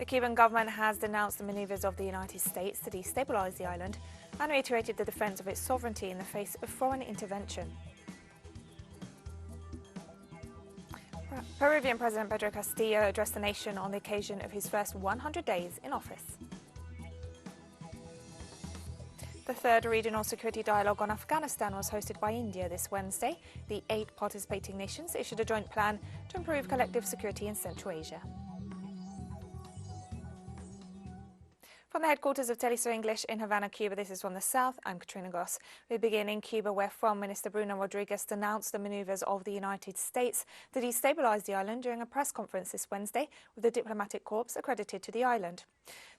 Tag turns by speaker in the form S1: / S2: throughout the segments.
S1: The Cuban government has denounced the maneuvers of the United States to destabilize the island and reiterated the defense of its sovereignty in the face of foreign intervention. Peruvian President Pedro Castillo addressed the nation on the occasion of his first 100 days in office. The third regional security dialogue on Afghanistan was hosted by India this Wednesday. The 8 participating nations issued a joint plan to improve collective security in Central Asia. From the headquarters of teleSUR English in Havana, Cuba, this is From the South. I'm Katrina Goss. We begin in Cuba, where Foreign Minister Bruno Rodriguez denounced the maneuvers of the United States to destabilize the island during a press conference this Wednesday with the diplomatic corps accredited to the island.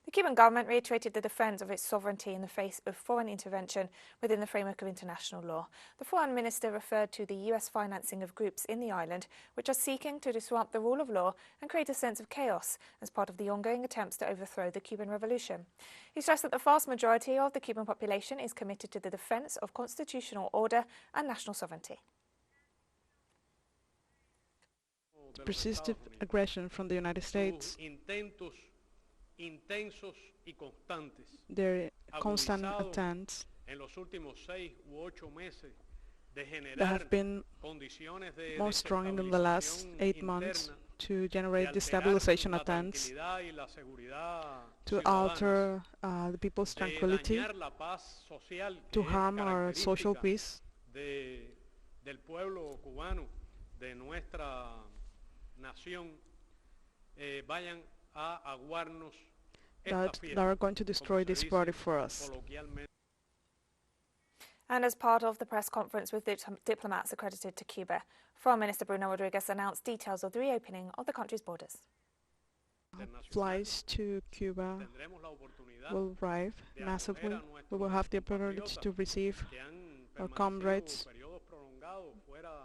S1: The Cuban government reiterated the defense of its sovereignty in the face of foreign intervention within the framework of international law. The foreign minister referred to the U.S. financing of groups in the island which are seeking to disrupt the rule of law and create a sense of chaos as part of the ongoing attempts to overthrow the Cuban Revolution. He stressed that the vast majority of the Cuban population is committed to the defense of constitutional order and national sovereignty.
S2: Persistent aggression from the United States, their constant attempts that have been more strong in the last 8 months to generate destabilization attempts, to alter the people's tranquility, to harm our social peace, that are going to destroy this party for us.
S1: And as part of the press conference with diplomats accredited to Cuba, Foreign Minister Bruno Rodriguez announced details of the reopening of the country's borders.
S2: Flights to Cuba will arrive massively. We will have the opportunity to receive our comrades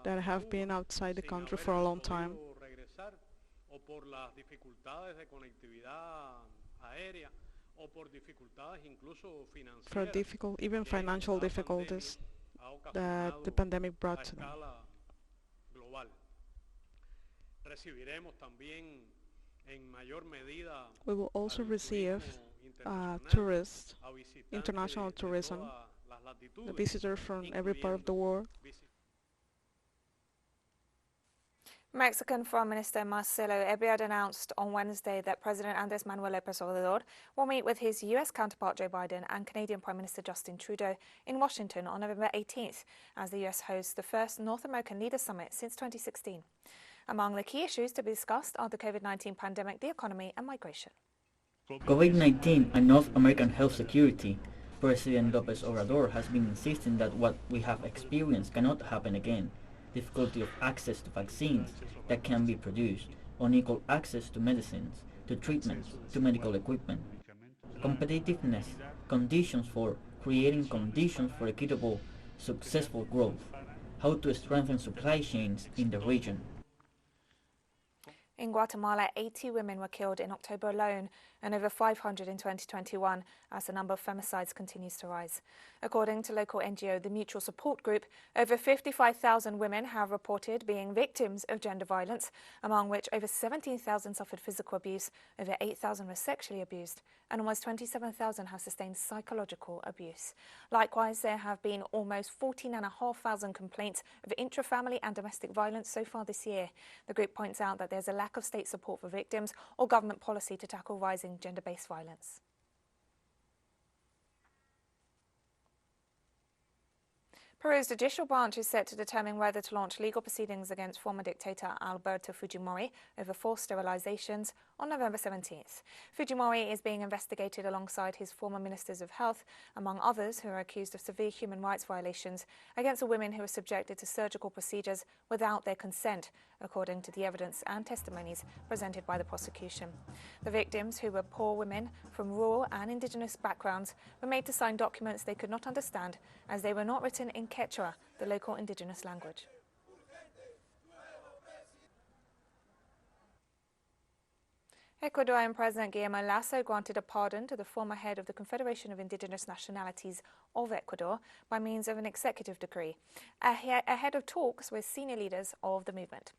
S2: that have been outside the country for a long time, for even financial difficulties that the pandemic brought to them. We will also receive tourists, international tourism, the visitors from every part of the world.
S1: Mexican Foreign Minister Marcelo Ebrard announced on Wednesday that President Andrés Manuel López Obrador will meet with his U.S. counterpart Joe Biden and Canadian Prime Minister Justin Trudeau in Washington on November 18th, as the U.S. hosts the first North American Leaders Summit since 2016. Among the key issues to be discussed are the COVID-19 pandemic, the economy and migration.
S3: COVID-19 and North American health security. President López Obrador has been insisting that what we have experienced cannot happen again. Difficulty of access to vaccines that can be produced, unequal access to medicines, to treatments, to medical equipment. Competitiveness, creating conditions for equitable, successful growth. How to strengthen supply chains in the region.
S1: In Guatemala, 80 women were killed in October alone and over 500 in 2021 as the number of femicides continues to rise. According to local NGO The Mutual Support Group, over 55,000 women have reported being victims of gender violence, among which over 17,000 suffered physical abuse, over 8,000 were sexually abused, and almost 27,000 have sustained psychological abuse. Likewise, there have been almost 14,500 complaints of intra-family and domestic violence so far this year. The group points out that there's a lack of state support for victims or government policy to tackle rising gender-based violence. Peru's judicial branch is set to determine whether to launch legal proceedings against former dictator Alberto Fujimori over forced sterilizations on November 17th. Fujimori is being investigated alongside his former ministers of health, among others who are accused of severe human rights violations against the women who were subjected to surgical procedures without their consent, according to the evidence and testimonies presented by the prosecution. The victims, who were poor women from rural and indigenous backgrounds, were made to sign documents they could not understand as they were not written in Quechua, the local indigenous language. Ecuadorian President Guillermo Lasso granted a pardon to the former head of the Confederation of Indigenous Nationalities of Ecuador by means of an executive decree, ahead of talks with senior leaders of the movement.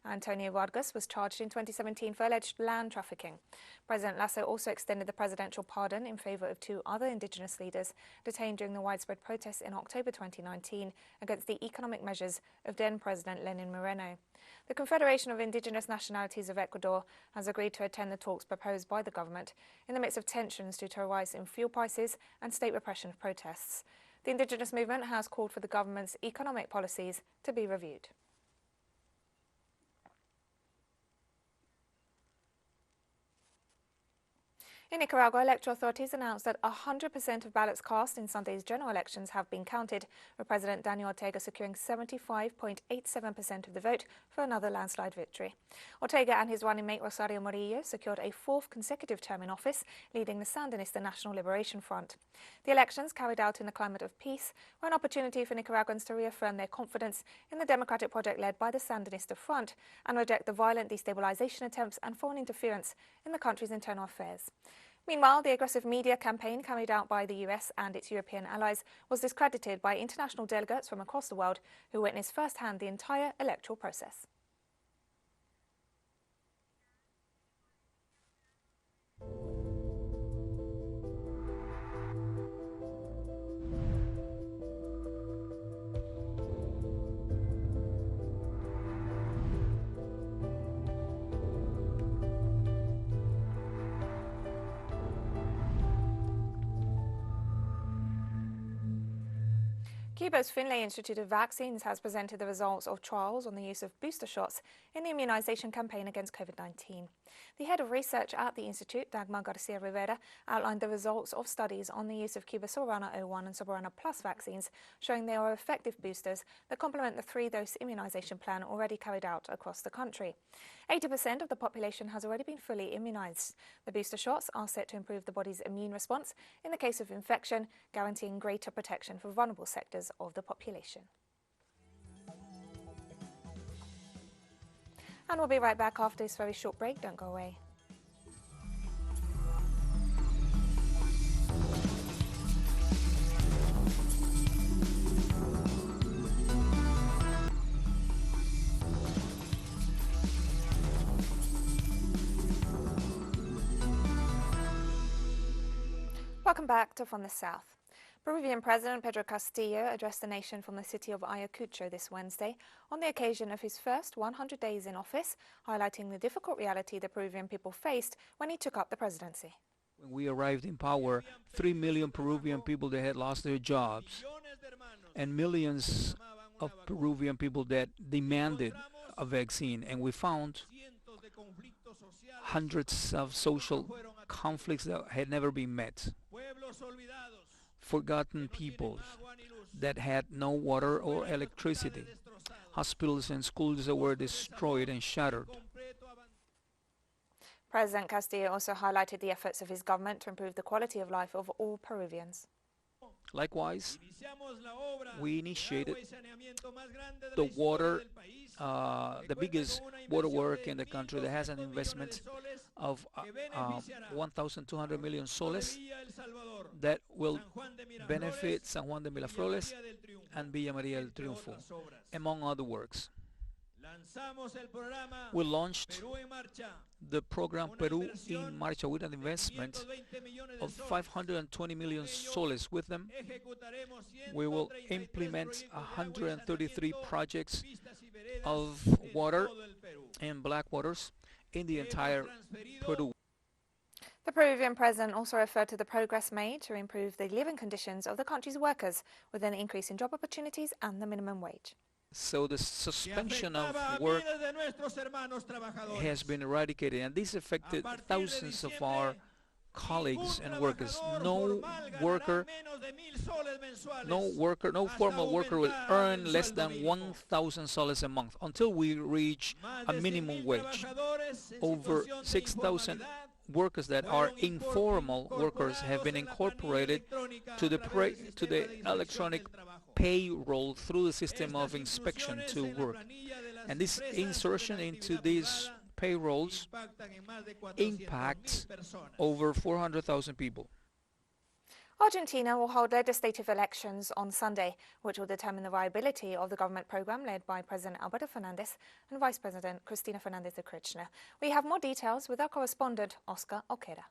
S1: Antonio Vargas was charged in 2017 for alleged land trafficking. President Lasso also extended the presidential pardon in favour of 2 other indigenous leaders detained during the widespread protests in October 2019 against the economic measures of then President Lenin Moreno. The Confederation of Indigenous Nationalities of Ecuador has agreed to attend the talks proposed by the government in the midst of tensions due to a rise in fuel prices and state repression of protests. The indigenous movement has called for the government's economic policies to be reviewed. In Nicaragua, electoral authorities announced that 100% of ballots cast in Sunday's general elections have been counted, with President Daniel Ortega securing 75.87% of the vote for another landslide victory. Ortega and his running mate Rosario Murillo secured a 4th consecutive term in office, leading the Sandinista National Liberation Front. The elections, carried out in a climate of peace, were an opportunity for Nicaraguans to reaffirm their confidence in the democratic project led by the Sandinista Front and reject the violent destabilization attempts and foreign interference in the country's internal affairs. Meanwhile, the aggressive media campaign carried out by the US and its European allies was discredited by international delegates from across the world who witnessed firsthand the entire electoral process. Cuba's Finlay Institute of Vaccines has presented the results of trials on the use of booster shots in the immunization campaign against COVID-19. The head of research at the institute, Dagmar Garcia Rivera, outlined the results of studies on the use of Cuba's Soberana 01 and Soberana Plus vaccines, showing they are effective boosters that complement the 3-dose immunization plan already carried out across the country. 80% of the population has already been fully immunized. The booster shots are set to improve the body's immune response in the case of infection, guaranteeing greater protection for vulnerable sectors of the population. And we'll be right back after this very short break. Don't go away. Welcome back to From the South. Peruvian President Pedro Castillo addressed the nation from the city of Ayacucho this Wednesday on the occasion of his first 100 days in office, highlighting the difficult reality the Peruvian people faced when he took up the presidency.
S4: When we arrived in power, 3 million Peruvian people that had lost their jobs and millions of Peruvian people that demanded a vaccine, and we found hundreds of social conflicts that had never been met. Forgotten peoples that had no water or electricity, hospitals and schools that were destroyed and shattered.
S1: President Castillo also highlighted the efforts of his government to improve the quality of life of all Peruvians.
S4: Likewise, we initiated the biggest water work in the country that has an investment of 1,200 million soles that will benefit San Juan de Miraflores and Villa María del Triunfo, among other works. We launched the program Peru in Marcha with an investment of 520 million soles. With them, we will implement 133 projects of water and black waters in the entire Peru.
S1: The Peruvian president also referred to the progress made to improve the living conditions of the country's workers with an increase in job opportunities and the minimum wage.
S4: So the suspension of work has been eradicated, and this affected thousands of our colleagues and workers. No formal worker will earn less than 1,000 soles a month until we reach a minimum wage. Over 6,000 workers that are informal workers have been incorporated to the electronic payroll through the system of inspection to work. And this insertion into these payrolls impacts over 400,000 people.
S1: Argentina will hold legislative elections on Sunday, which will determine the viability of the government program led by President Alberto Fernandez and Vice President Cristina Fernández de Kirchner. We have more details with our correspondent, Oscar Oquera.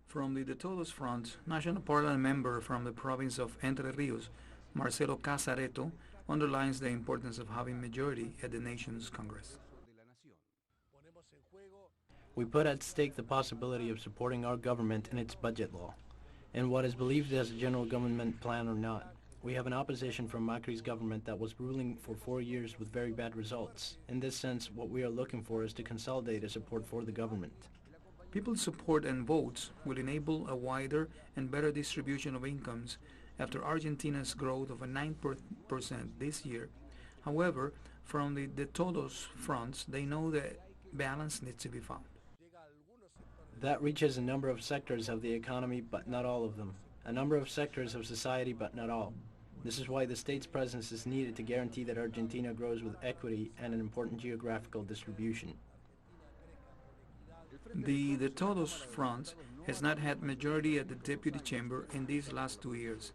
S5: From the De Todos Front, National Parliament member from the province of Entre Rios, Marcelo Casareto, underlines the importance of having majority at the nation's Congress.
S6: We put at stake the possibility of supporting our government in its budget law, in what is believed as a general government plan or not. We have an opposition from Macri's government that was ruling for 4 years with very bad results. In this sense, what we are looking for is to consolidate a support for the government.
S5: People's support and votes will enable a wider and better distribution of incomes after Argentina's growth of a 9% this year. However, from the De Todos fronts, they know that balance needs to be found.
S6: That reaches a number of sectors of the economy, but not all of them. A number of sectors of society, but not all. This is why the state's presence is needed to guarantee that Argentina grows with equity and an important geographical distribution.
S5: The De Todos front has not had majority at the deputy chamber in these last 2 years,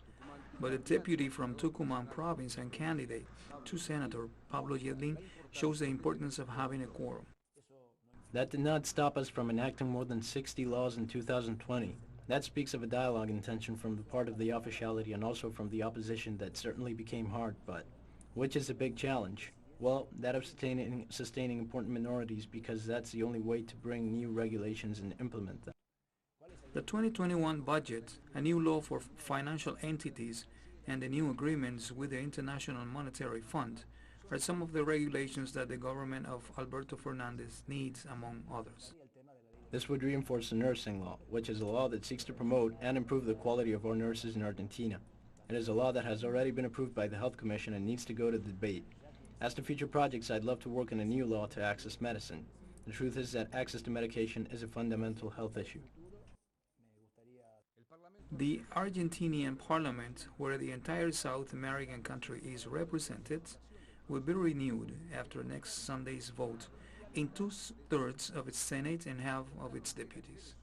S5: but a deputy from Tucumán province and candidate to Senator Pablo Yedlin shows the importance of having a quorum.
S6: That did not stop us from enacting more than 60 laws in 2020. That speaks of a dialogue intention from the part of the officiality and also from the opposition that certainly became hard, but which is a big challenge? Well, that of sustaining important minorities, because that's the only way to bring new regulations and implement them.
S5: The 2021 budget, a new law for financial entities, and the new agreements with the International Monetary Fund are some of the regulations that the government of Alberto Fernandez needs, among others.
S6: This would reinforce the nursing law, which is a law that seeks to promote and improve the quality of our nurses in Argentina. It is a law that has already been approved by the Health Commission and needs to go to debate. As to future projects, I'd love to work on a new law to access medicine. The truth is that access to medication is a fundamental health issue.
S5: The Argentinian parliament, where the entire South American country is represented, will be renewed after next Sunday's vote in 2/3 of its Senate and half of its deputies.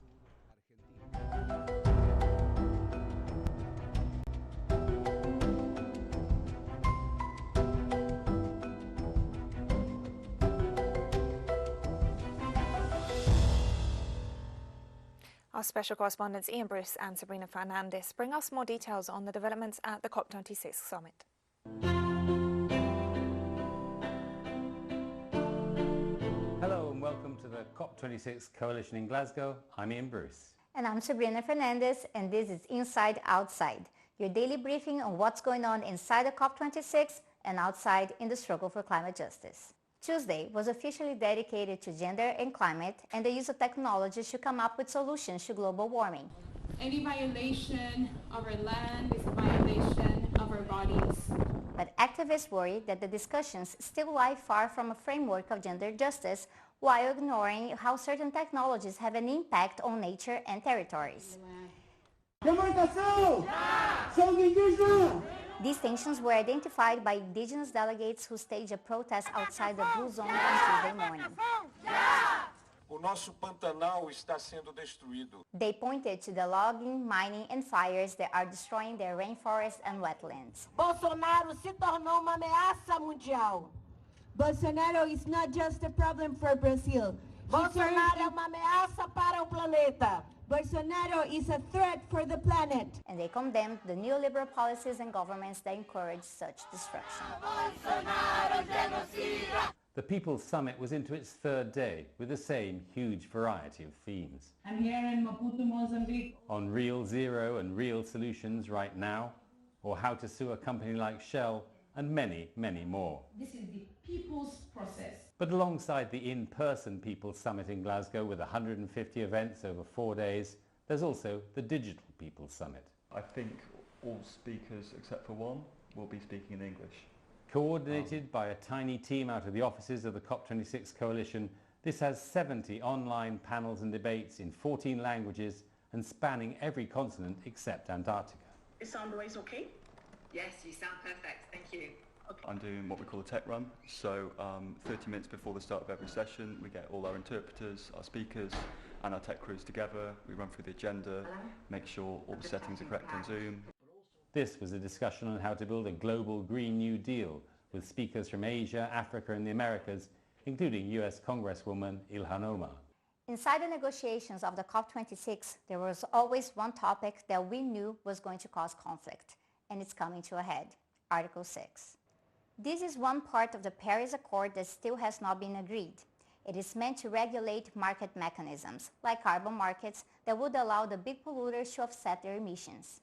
S1: Our special correspondents Ian Bruce and Sabrina Fernandez bring us more details on the developments at the COP26 summit.
S7: Hello and welcome to the COP26 Coalition in Glasgow. I'm Ian Bruce.
S8: And I'm Sabrina Fernandez, and this is Inside Outside, your daily briefing on what's going on inside the COP26 and outside in the struggle for climate justice. Tuesday was officially dedicated to gender and climate and the use of technology to come up with solutions to global warming.
S9: Any violation of our land is a violation of our bodies.
S8: But activists worry that the discussions still lie far from a framework of gender justice while ignoring how certain technologies have an impact on nature and territories. These tensions were identified by indigenous delegates who staged a protest outside the Blue Zone on Tuesday morning.
S10: O nosso Pantanal está sendo destruído.
S8: They pointed to the logging, mining and fires that are destroying their rainforests and wetlands.
S11: Bolsonaro se tornou uma ameaça mundial.
S12: Bolsonaro is not just a problem for Brazil.
S11: Bolsonaro é uma ameaça para o planeta.
S12: Bolsonaro is a threat for the planet.
S8: And they condemned the neoliberal policies and governments that encourage such destruction.
S7: The People's Summit was into its third day with the same huge variety of themes.
S12: I'm here in Maputo, Mozambique.
S7: On real zero and real solutions right now, or how to sue a company like Shell, and many, many more.
S12: This is the people's process.
S7: But alongside the in-person People's Summit in Glasgow with 150 events over 4 days, there's also the Digital People's Summit.
S13: I think all speakers except for one will be speaking in English.
S7: Coordinated by a tiny team out of the offices of the COP26 Coalition, this has 70 online panels and debates in 14 languages and spanning every continent except Antarctica.
S14: Is sound always okay? Yes, you sound perfect, thank you.
S13: Okay. I'm doing what we call a tech run, so 30 minutes before the start of every session we get all our interpreters, our speakers and our tech crews together. We run through the agenda, make sure all the settings are correct on Zoom.
S7: This was a discussion on how to build a global Green New Deal with speakers from Asia, Africa and the Americas, including US Congresswoman Ilhan Omar.
S8: Inside the negotiations of the COP26, there was always one topic that we knew was going to cause conflict, and it's coming to a head, Article 6. This is one part of the Paris Accord that still has not been agreed. It is meant to regulate market mechanisms, like carbon markets, that would allow the big polluters to offset their emissions.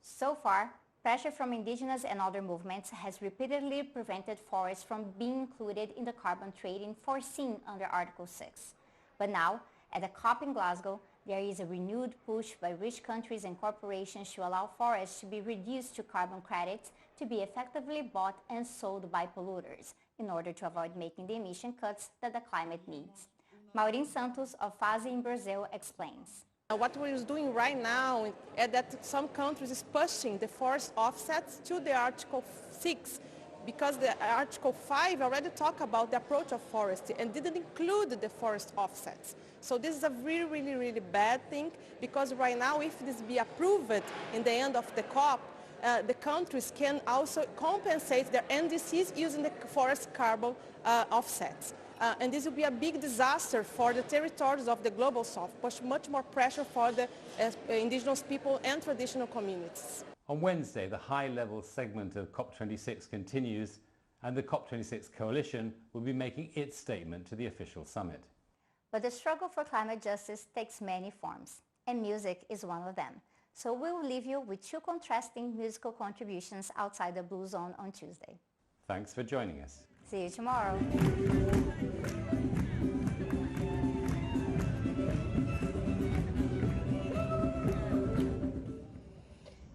S8: So far, pressure from indigenous and other movements has repeatedly prevented forests from being included in the carbon trading foreseen under Article 6. But now, at the COP in Glasgow, there is a renewed push by rich countries and corporations to allow forests to be reduced to carbon credits to be effectively bought and sold by polluters in order to avoid making the emission cuts that the climate needs. Maureen Santos of FASE in Brazil explains.
S15: What we're doing right now is that some countries is pushing the forest offsets to the Article 6 because the Article 5 already talked about the approach of forestry and didn't include the forest offsets. So this is a really bad thing because right now if this be approved in the end of the COP, the countries can also compensate their NDCs using the forest carbon offsets. And this will be a big disaster for the territories of the Global South, push much more pressure for the indigenous people and traditional communities.
S7: On Wednesday, the high-level segment of COP26 continues, and the COP26 coalition will be making its statement to the official summit.
S8: But the struggle for climate justice takes many forms, and music is one of them. So we will leave you with two contrasting musical contributions outside the Blue Zone on Tuesday.
S7: Thanks for joining us.
S8: See you tomorrow.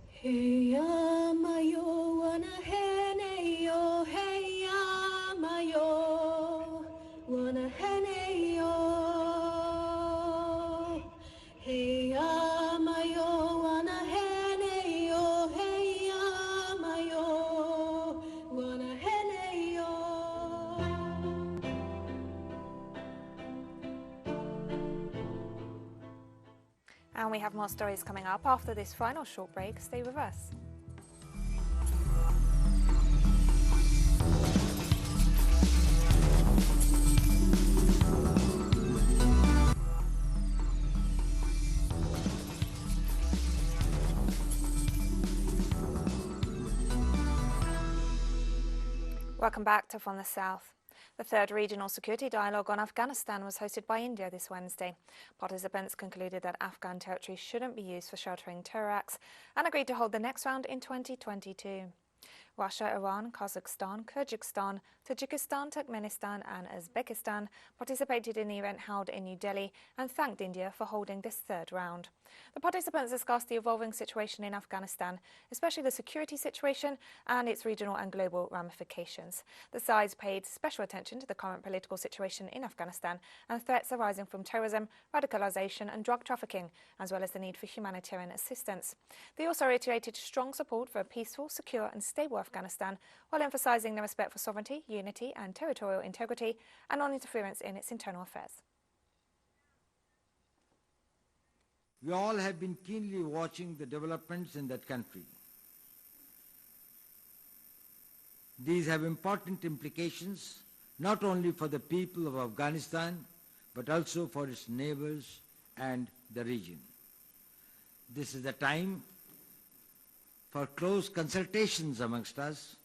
S12: Hey ya mayo wana hene yo, hey ya mayo wana hene yo, hey ya mayo wana hene yo, hey ya mayo wana hene yo.
S1: And we have more stories coming up after this final short break. Stay with us. Welcome back to From the South. The third regional security dialogue on Afghanistan was hosted by India this Wednesday. Participants concluded that Afghan territory shouldn't be used for sheltering terror acts and agreed to hold the next round in 2022. Russia, Iran, Kazakhstan, Kyrgyzstan, Tajikistan, Turkmenistan and Uzbekistan participated in the event held in New Delhi and thanked India for holding this third round. The participants discussed the evolving situation in Afghanistan, especially the security situation and its regional and global ramifications. The sides paid special attention to the current political situation in Afghanistan and threats arising from terrorism, radicalization and drug trafficking, as well as the need for humanitarian assistance. They also reiterated strong support for a peaceful, secure and stable Afghanistan, while emphasizing the respect for sovereignty, unity and territorial integrity and non-interference in its internal affairs.
S16: We all have been keenly watching the developments in that country. These have important implications not only for the people of Afghanistan, but also for its neighbors and the region. This is the time for close consultations amongst us,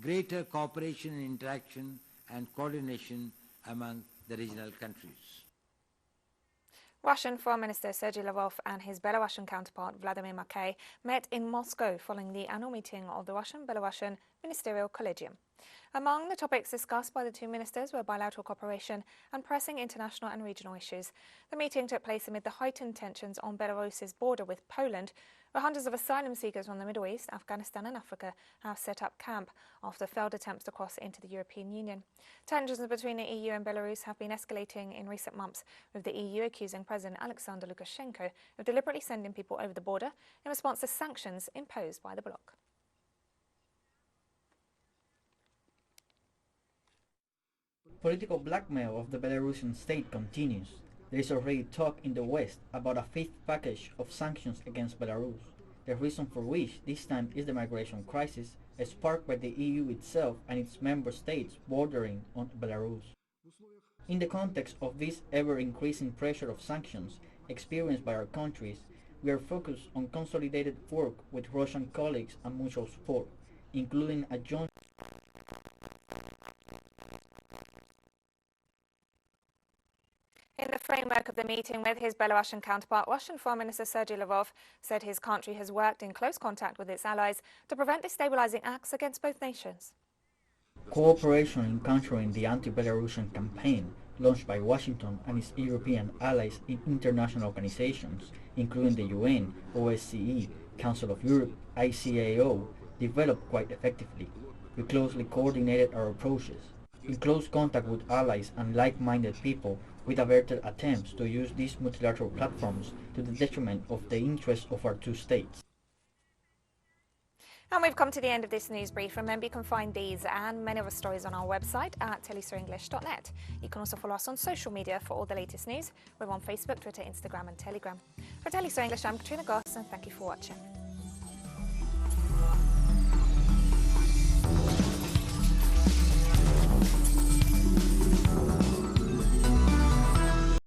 S16: greater cooperation and interaction and coordination among the regional countries.
S1: Russian Foreign Minister Sergei Lavrov and his Belarusian counterpart Vladimir Mackay met in Moscow following the annual meeting of the Russian-Belarusian Ministerial Collegium. Among the topics discussed by the two ministers were bilateral cooperation and pressing international and regional issues. The meeting took place amid the heightened tensions on Belarus's border with Poland, where hundreds of asylum seekers from the Middle East, Afghanistan and Africa have set up camp after failed attempts to cross into the European Union. Tensions between the EU and Belarus have been escalating in recent months, with the EU accusing President Alexander Lukashenko of deliberately sending people over the border in response to sanctions imposed by the bloc.
S3: Political blackmail of the Belarusian state continues. There is already talk in the West about a fifth package of sanctions against Belarus, the reason for which this time is the migration crisis sparked by the EU itself and its member states bordering on Belarus. In the context of this ever-increasing pressure of sanctions experienced by our countries, we are focused on consolidated work with Russian colleagues and mutual support, including a joint
S1: In the framework of the meeting with his Belarusian counterpart, Russian Foreign Minister Sergei Lavrov said his country has worked in close contact with its allies to prevent destabilizing acts against both nations.
S3: Cooperation in countering the anti-Belarusian campaign launched by Washington and its European allies in international organizations, including the UN, OSCE, Council of Europe, ICAO, developed quite effectively. We closely coordinated our approaches. In close contact with allies and like-minded people, we averted attempts to use these multilateral platforms to the detriment of the interests of our two states.
S1: And we've come to the end of this news brief. Remember, you can find these and many other stories on our website at telesurenglish.net. You can also follow us on social media for all the latest news. We're on Facebook, Twitter, Instagram and Telegram. For TeleSUR English, I'm Katrina Goss, and thank you for watching.